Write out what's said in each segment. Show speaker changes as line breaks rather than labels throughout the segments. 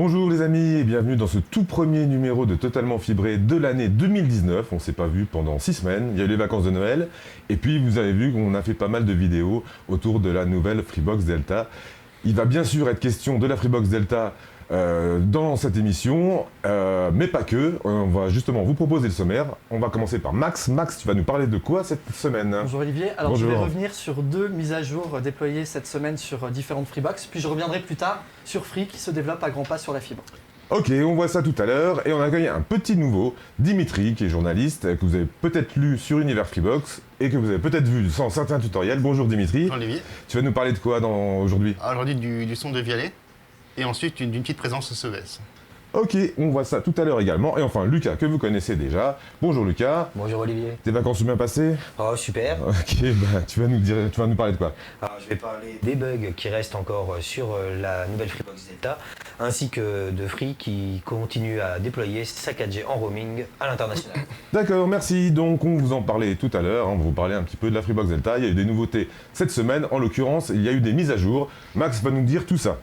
Bonjour les amis et bienvenue dans ce tout premier numéro de Totalement Fibré de l'année 2019. On ne s'est pas vu pendant 6 semaines, il y a eu les vacances de Noël et puis vous avez vu qu'on a fait pas mal de vidéos autour de la nouvelle Freebox Delta. Il va bien sûr être question de la Freebox Delta dans cette émission, mais pas que. On va justement vous proposer le sommaire. On va commencer par Max. Max, tu vas nous parler de quoi cette semaine?
Bonjour Olivier. Alors
Bonjour.
Je vais revenir sur 2 mises à jour déployées cette semaine sur différentes Freebox, puis je reviendrai plus tard sur Free qui se développe à grands pas sur la fibre.
Ok, on voit ça tout à l'heure et on accueille un petit nouveau, Dimitri, qui est journaliste, que vous avez peut-être lu sur Univers Freebox et que vous avez peut-être vu dans certains tutoriels. Bonjour Dimitri.
Bonjour Olivier.
Tu vas nous parler de quoi aujourd'hui?
Aujourd'hui du son de Vialet et ensuite d'une petite présence CES.
Ok, on voit ça tout à l'heure également. Et enfin Lucas, que vous connaissez déjà. Bonjour Lucas.
Bonjour Olivier.
Tes vacances sont bien passées?
Oh super.
Ok, bah, tu vas nous parler de quoi?
Alors je vais parler des bugs qui restent encore sur la nouvelle Freebox Delta, ainsi que de Free qui continue à déployer sa 4G en roaming à l'international.
D'accord, merci. Donc on vous en parlait tout à l'heure, on va vous parler un petit peu de la Freebox Delta. Il y a eu des nouveautés cette semaine, en l'occurrence il y a eu des mises à jour. Max va nous dire tout ça.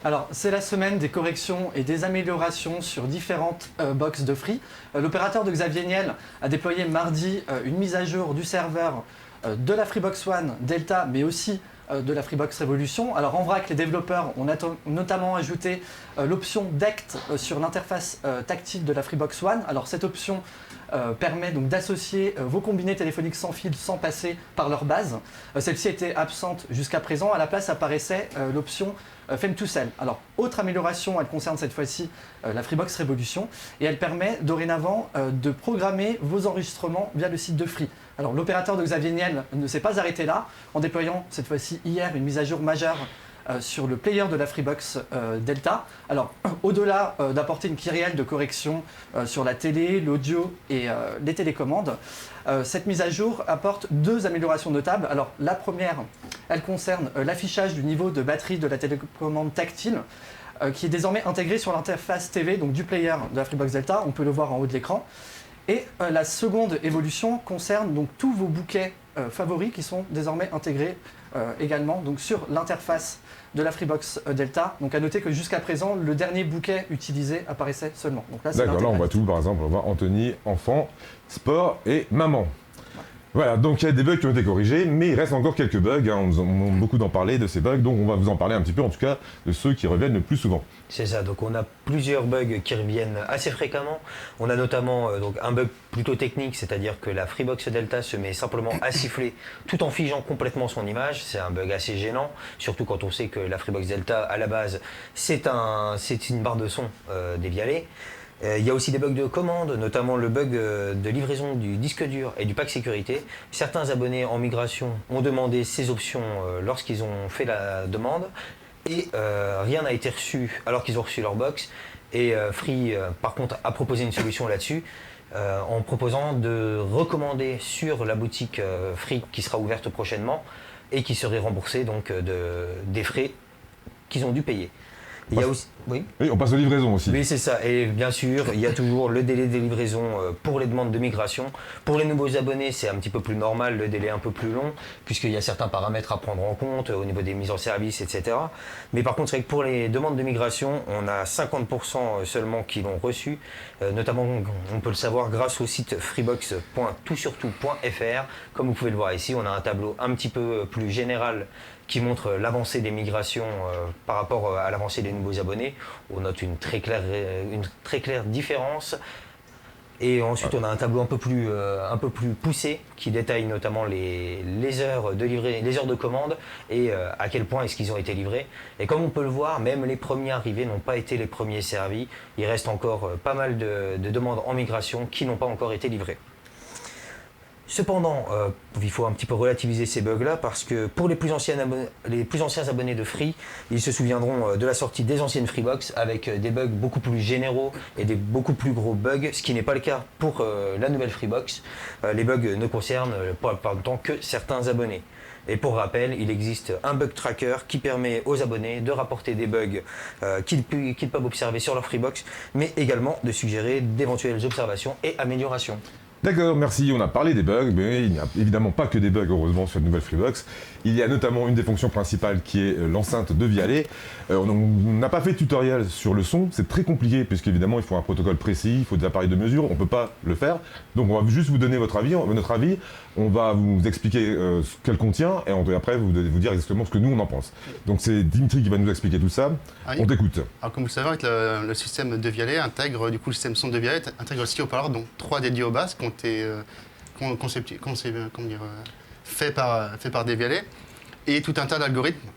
Alors c'est la semaine des corrections et des améliorations sur différentes box de Free. L'opérateur de Xavier Niel a déployé mardi une mise à jour du serveur de la Freebox One Delta, mais aussi de la Freebox Revolution. Alors en vrac, les développeurs ont notamment ajouté l'option DECT sur l'interface tactile de la Freebox One. Alors cette option permet donc d'associer vos combinés téléphoniques sans fil sans passer par leur base. Celle-ci était absente jusqu'à présent. À la place apparaissait l'option Fem2Cell. Alors autre amélioration, elle concerne cette fois-ci la Freebox Revolution et elle permet dorénavant de programmer vos enregistrements via le site de Free. Alors l'opérateur de Xavier Niel ne s'est pas arrêté là en déployant cette fois-ci hier une mise à jour majeure sur le player de la Freebox Delta. Alors, au-delà d'apporter une kyrielle de correction sur la télé, l'audio et les télécommandes, cette mise à jour apporte 2 améliorations notables. Alors, la première, elle concerne l'affichage du niveau de batterie de la télécommande tactile, qui est désormais intégré sur l'interface TV donc du player de la Freebox Delta. On peut le voir en haut de l'écran. Et la seconde évolution concerne donc tous vos bouquets favoris qui sont désormais intégrés également donc sur l'interface de la Freebox Delta. Donc à noter que jusqu'à présent, le dernier bouquet utilisé apparaissait seulement. Donc là,
D'accord, là on voit tout, par exemple, on voit Anthony, enfant, sport et maman. Voilà, donc il y a des bugs qui ont été corrigés, mais il reste encore quelques bugs, hein. On a beaucoup d'en parler de ces bugs, donc on va vous en parler un petit peu, en tout cas, de ceux qui reviennent le plus souvent.
C'est ça, donc on a plusieurs bugs qui reviennent assez fréquemment. On a notamment donc un bug plutôt technique, c'est-à-dire que la Freebox Delta se met simplement à siffler tout en figeant complètement son image. C'est un bug assez gênant, surtout quand on sait que la Freebox Delta, à la base, c'est une barre de son des Vialet. Il y a aussi des bugs de commande, notamment le bug de livraison du disque dur et du pack sécurité. Certains abonnés en migration ont demandé ces options lorsqu'ils ont fait la demande et rien n'a été reçu alors qu'ils ont reçu leur box. Et Free, par contre, a proposé une solution là-dessus en proposant de recommander sur la boutique Free qui sera ouverte prochainement et qui serait remboursée donc des frais qu'ils ont dû payer. Il y a aussi... Oui,
on passe aux livraisons aussi.
Oui, c'est ça. Et bien sûr, il y a toujours le délai des livraisons pour les demandes de migration. Pour les nouveaux abonnés, c'est un petit peu plus normal, le délai est un peu plus long, puisqu'il y a certains paramètres à prendre en compte au niveau des mises en service, etc. Mais par contre, c'est vrai que pour les demandes de migration, on a 50% seulement qui l'ont reçu. Notamment, on peut le savoir grâce au site freebox.toutsurtout.fr. Comme vous pouvez le voir ici, on a un tableau un petit peu plus général qui montre l'avancée des migrations par rapport à l'avancée des nouveaux abonnés. On note une très claire différence. Et ensuite, on a un tableau un peu plus poussé qui détaille notamment les heures de livrer, les heures de commande et à quel point est-ce qu'ils ont été livrés. Et comme on peut le voir, même les premiers arrivés n'ont pas été les premiers servis. Il reste encore pas mal de demandes en migration qui n'ont pas encore été livrées. Cependant, il faut un petit peu relativiser ces bugs-là parce que pour les plus anciens abonnés de Free, ils se souviendront de la sortie des anciennes Freebox avec des bugs beaucoup plus généraux et des beaucoup plus gros bugs, ce qui n'est pas le cas pour la nouvelle Freebox. Les bugs ne concernent pas tant que certains abonnés. Et pour rappel, il existe un bug tracker qui permet aux abonnés de rapporter des bugs qu'ils peuvent observer sur leur Freebox, mais également de suggérer d'éventuelles observations et améliorations.
D'accord, merci. On a parlé des bugs, mais il n'y a évidemment pas que des bugs, heureusement, sur la nouvelle Freebox. Il y a notamment une des fonctions principales qui est l'enceinte de Vialet. On n'a pas fait de tutoriel sur le son, c'est très compliqué, puisqu'évidemment, il faut un protocole précis, il faut des appareils de mesure, on ne peut pas le faire. Donc, on va juste vous donner notre avis. On va vous expliquer ce qu'elle contient, et après, vous dire exactement ce que nous, on en pense. Donc, c'est Dimitri qui va nous expliquer tout ça.
Oui.
On t'écoute.
Alors comme vous le savez, avec le système de Vialet intègre, du coup, le système son de Vialet intègre aussi haut-parleurs, donc 3 dédiés aux basses qui ont été fait par des Vialet, et tout un tas d'algorithmes,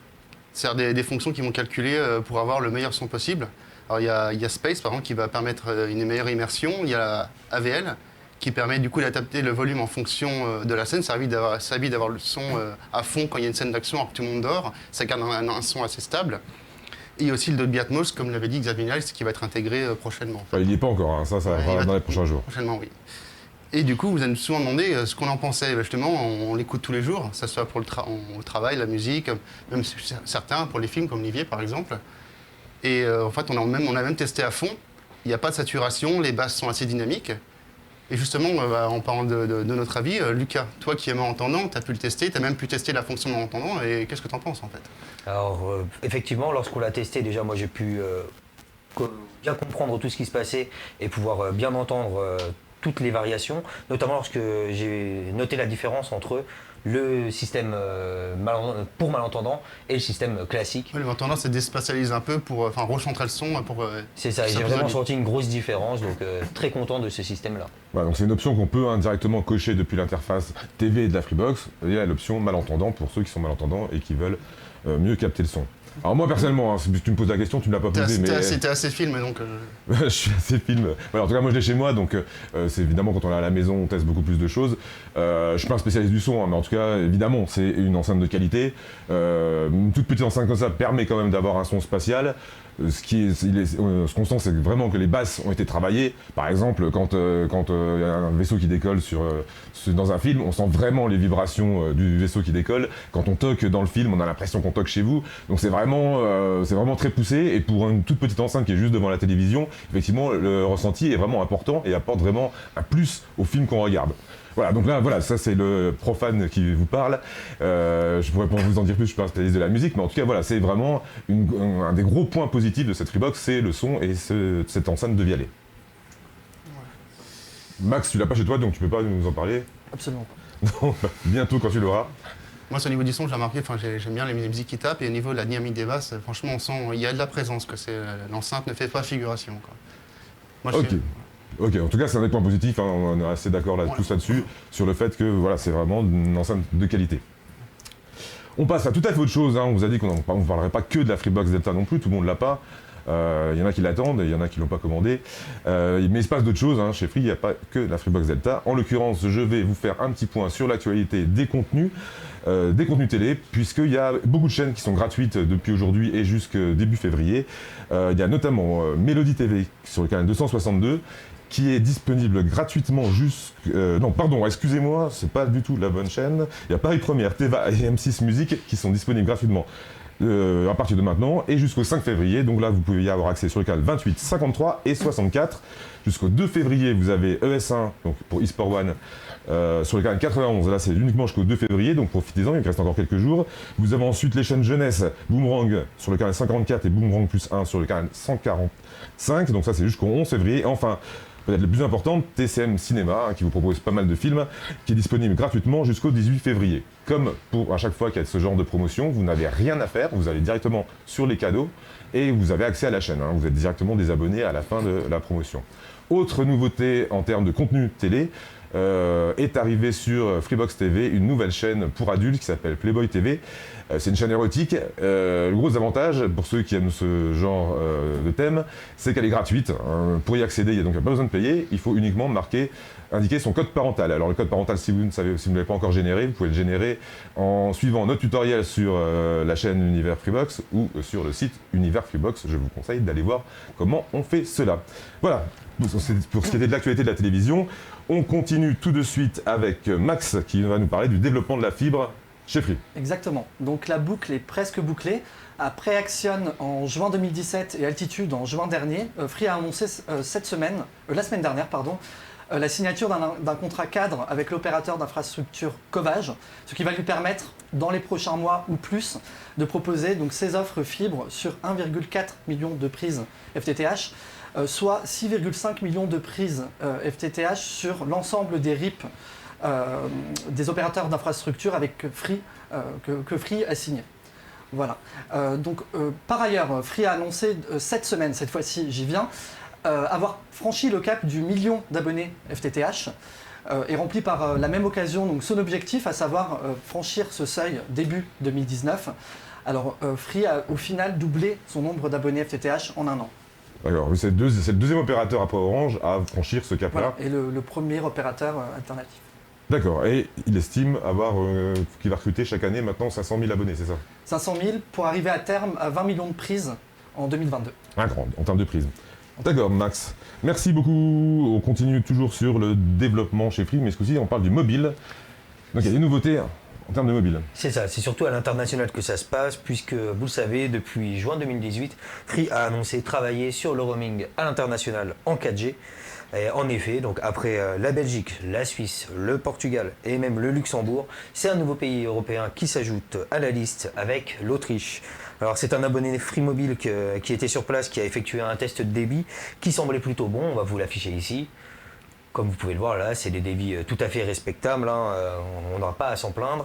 c'est-à-dire des fonctions qui vont calculer pour avoir le meilleur son possible. Alors il y a Space, par exemple, qui va permettre une meilleure immersion. Il y a AVL, qui permet du coup d'adapter le volume en fonction de la scène. Ça évite d'avoir le son à fond quand il y a une scène d'action alors que tout le monde dort. Ça garde un son assez stable. Et il y a aussi le Dolby Atmos, comme l'avait dit Xavier Niels, qui va être intégré prochainement.
Enfin, il n'y est pas encore, hein. Ça va dans les prochains jours.
Prochainement, oui. Et du coup, vous avez souvent demandé ce qu'on en pensait. Justement, on l'écoute tous les jours, que ce soit pour le travail, la musique, même certains pour les films, comme Olivier par exemple. Et en fait, on a même testé à fond. Il n'y a pas de saturation, les basses sont assez dynamiques. Et justement, en parlant de notre avis, Lucas, toi qui es malentendant, tu as pu le tester, tu as même pu tester la fonction malentendant, et qu'est-ce que tu en penses en fait?
Alors, effectivement, lorsqu'on l'a testé, déjà, moi j'ai pu bien comprendre tout ce qui se passait et pouvoir bien entendre toutes les variations, notamment lorsque j'ai noté la différence entre le système pour malentendants et le système classique.
Oui, le malentendant, c'est déspatialise un peu pour recentrer le son.
C'est ça, j'ai vraiment senti une grosse différence, donc très content de ce système-là.
Voilà, donc c'est une option qu'on peut directement cocher depuis l'interface TV de la Freebox. Il y a l'option malentendant pour ceux qui sont malentendants et qui veulent mieux capter le son. Alors moi personnellement, hein, si tu me poses la question, tu ne l'as pas posée, mais...
T'es assez film, donc...
Je suis assez film. Voilà, en tout cas, moi je l'ai chez moi, donc c'est évidemment quand on est à la maison, on teste beaucoup plus de choses. Je suis pas un spécialiste du son, hein, mais en tout cas, évidemment, c'est une enceinte de qualité. Une toute petite enceinte comme ça permet quand même d'avoir un son spatial. Ce qu'on sent, c'est vraiment que les basses ont été travaillées. Par exemple, quand y a un vaisseau qui décolle dans un film, on sent vraiment les vibrations du vaisseau qui décolle. Quand on toque dans le film, on a l'impression qu'on toque chez vous. Donc c'est vraiment très poussé. Et pour une toute petite enceinte qui est juste devant la télévision, effectivement, le ressenti est vraiment important et apporte vraiment un plus au film qu'on regarde. Voilà, donc là, voilà, ça c'est le profane qui vous parle. Je pourrais pas vous en dire plus, je suis pas un spécialiste de la musique, mais en tout cas, voilà, c'est vraiment un des gros points positifs de cette Freebox, c'est le son et cette enceinte de Vialet. Ouais. Max, tu l'as pas chez toi, donc tu peux pas nous en parler?
Absolument
pas. Non, bientôt quand tu l'auras.
Moi, au niveau du son, j'ai remarqué, j'aime bien les musiques qui tapent, et au niveau de la dynamique des basses, franchement, on sent, il y a de la présence, que l'enceinte ne fait pas figuration, quoi. Moi,
Ok, en tout cas, c'est un des points positifs, hein, on est assez d'accord tous là-dessus, sur le fait que voilà, c'est vraiment une enceinte de qualité. On passe à tout à fait autre chose, hein. On vous a dit qu'on ne parlerait pas que de la Freebox Delta non plus, tout le monde ne l'a pas. Il y en a qui l'attendent, il y en a qui ne l'ont pas commandé. Mais il se passe d'autres choses, hein. Chez Free, il n'y a pas que la Freebox Delta. En l'occurrence, je vais vous faire un petit point sur l'actualité des contenus télé, puisqu'il y a beaucoup de chaînes qui sont gratuites depuis aujourd'hui et jusqu'au début février. Il y a notamment Mélodie TV sur le canal 262, qui est disponible gratuitement non, pardon, excusez-moi, c'est pas du tout la bonne chaîne. Il y a Paris Première, Teva et M6 Musique qui sont disponibles gratuitement à partir de maintenant et jusqu'au 5 février. Donc là, vous pouvez y avoir accès sur le canal 28, 53 et 64. Jusqu'au 2 février, vous avez ES1, donc pour eSport One, sur le canal 91. Là, c'est uniquement jusqu'au 2 février, donc profitez-en, il reste encore quelques jours. Vous avez ensuite les chaînes jeunesse, Boomerang sur le canal 54 et Boomerang plus 1 sur le canal 145. Donc ça, c'est jusqu'au 11 février. Et enfin, peut-être le plus important, TCM Cinéma, hein, qui vous propose pas mal de films, qui est disponible gratuitement jusqu'au 18 février. Comme pour à chaque fois qu'il y a ce genre de promotion, vous n'avez rien à faire, vous allez directement sur les cadeaux et vous avez accès à la chaîne. Hein, vous êtes directement des abonnés à la fin de la promotion. Autre nouveauté en termes de contenu télé, est arrivée sur Freebox TV une nouvelle chaîne pour adultes qui s'appelle Playboy TV. C'est une chaîne érotique. Le gros avantage pour ceux qui aiment ce genre de thème, c'est qu'elle est gratuite. Pour y accéder, il n'y a donc pas besoin de payer. Il faut uniquement indiquer son code parental. Alors le code parental, si vous ne l'avez pas encore généré, vous pouvez le générer en suivant notre tutoriel sur la chaîne Univers Freebox ou sur le site Univers Freebox. Je vous conseille d'aller voir comment on fait cela. Voilà, pour ce qui était de l'actualité de la télévision. On continue tout de suite avec Max qui va nous parler du développement de la fibre chez Free.
Exactement. Donc la boucle est presque bouclée. Après Action en juin 2017 et Altitude en juin dernier, Free a annoncé la semaine dernière, la signature d'un contrat cadre avec l'opérateur d'infrastructure Covage, ce qui va lui permettre, dans les prochains mois ou plus, de proposer donc ses offres fibre sur 1,4 million de prises FTTH, soit 6,5 millions de prises FTTH sur l'ensemble des RIP des opérateurs d'infrastructure avec Free, que Free a signé. Voilà. Par ailleurs, Free a annoncé cette semaine, cette fois-ci j'y viens, avoir franchi le cap du million d'abonnés FTTH et rempli par la même occasion donc, son objectif, à savoir franchir ce seuil début 2019. Alors Free a au final doublé son nombre d'abonnés FTTH en un an.
D'accord, c'est le deuxième opérateur après Orange à franchir ce cap-là.
Voilà. Et le premier opérateur alternatif.
D'accord, et il estime qu'il va recruter chaque année maintenant 500 000 abonnés, c'est ça?
500 000 pour arriver à terme à 20 millions de prises en 2022.
En termes de prises. D'accord, Max. Merci beaucoup. On continue toujours sur le développement chez Free, mais ce coup-ci, on parle du mobile. Donc il y a des nouveautés en termes de mobile.
C'est ça, c'est surtout à l'international que ça se passe, puisque vous le savez, depuis juin 2018, Free a annoncé travailler sur le roaming à l'international en 4G. Et en effet, donc après la Belgique, la Suisse, le Portugal et même le Luxembourg, c'est un nouveau pays européen qui s'ajoute à la liste avec l'Autriche. Alors c'est un abonné Free Mobile qui était sur place, qui a effectué un test de débit qui semblait plutôt bon, on va vous l'afficher ici. Comme vous pouvez le voir là, c'est des débits tout à fait respectables, hein, on n'aura pas à s'en plaindre.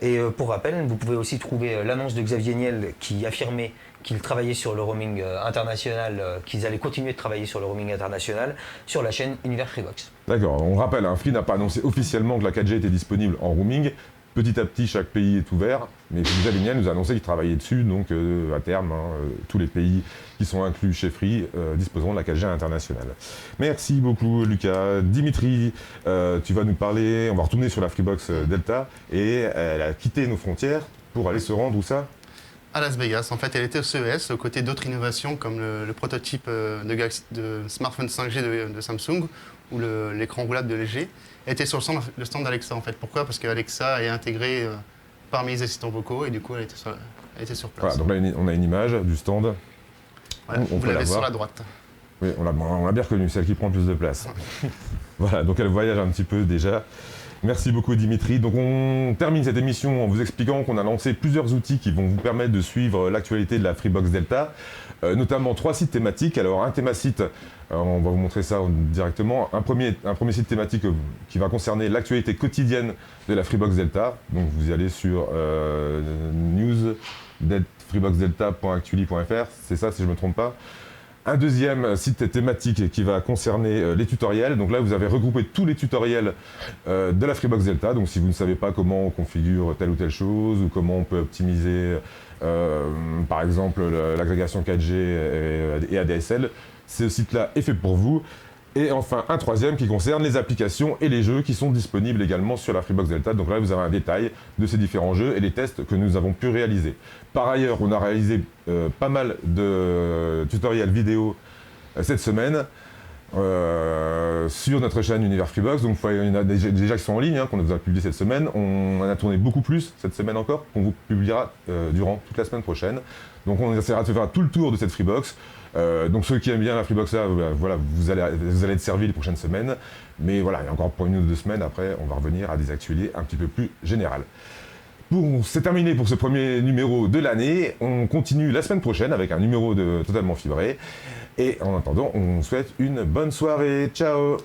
Et pour rappel, vous pouvez aussi trouver l'annonce de Xavier Niel qui affirmait qu'ils travaillaient sur le roaming international, qu'ils allaient continuer de travailler sur le roaming international sur la chaîne Univers Freebox.
D'accord, on rappelle, Free n'a pas annoncé officiellement que la 4G était disponible en roaming. Petit à petit, chaque pays est ouvert, mais Xavier Niel nous a annoncé qu'il travaillait dessus, donc à terme, tous les pays qui sont inclus chez Free disposeront de la 4G internationale. Merci beaucoup Lucas. Dimitri, tu vas nous parler, on va retourner sur la Freebox Delta, et elle a quitté nos frontières pour aller se rendre où ça?
À Las Vegas. En fait, elle était au CES, aux côtés d'autres innovations comme le prototype de smartphone 5G de Samsung ou l'écran roulable de LG. Elle était sur le stand d'Alexa en fait. Pourquoi? Parce qu'Alexa est intégrée parmi les assistants vocaux et du coup elle était sur place.
Voilà, donc là on a une image du stand.
Voilà,
on
vous
peut la
l'avez sur
voir.
la droite.
Oui, on l'a bien reconnue, celle qui prend le plus de place. Voilà, donc elle voyage un petit peu déjà. Merci beaucoup Dimitri. Donc on termine cette émission en vous expliquant qu'on a lancé plusieurs outils qui vont vous permettre de suivre l'actualité de la Freebox Delta, notamment 3 sites thématiques. Alors un thémasite, on va vous montrer ça directement. Un premier site thématique qui va concerner l'actualité quotidienne de la Freebox Delta. Donc vous allez sur freeboxdelta.actually.fr, c'est ça si je ne me trompe pas. Un deuxième site thématique qui va concerner les tutoriels. Donc là, vous avez regroupé tous les tutoriels de la Freebox Delta. Donc si vous ne savez pas comment on configure telle ou telle chose ou comment on peut optimiser, par exemple, l'agrégation 4G et ADSL, ce site-là est fait pour vous. Et enfin, un troisième qui concerne les applications et les jeux qui sont disponibles également sur la Freebox Delta. Donc là, vous avez un détail de ces différents jeux et les tests que nous avons pu réaliser. Par ailleurs, on a réalisé pas mal de tutoriels vidéo cette semaine sur notre chaîne Univers Freebox. Donc il y en a déjà qui sont en ligne, qu'on vous a publié cette semaine. On en a tourné beaucoup plus cette semaine encore, qu'on vous publiera durant toute la semaine prochaine. Donc on essaiera de faire tout le tour de cette Freebox. Donc ceux qui aiment bien la Freebox là, voilà, vous allez être servis les prochaines semaines. Mais voilà, il y a encore pour 1 ou 2 semaines, après on va revenir à des actualités un petit peu plus générales. Bon, c'est terminé pour ce premier numéro de l'année. On continue la semaine prochaine avec un numéro de Totalement Fibré. Et en attendant, on souhaite une bonne soirée. Ciao!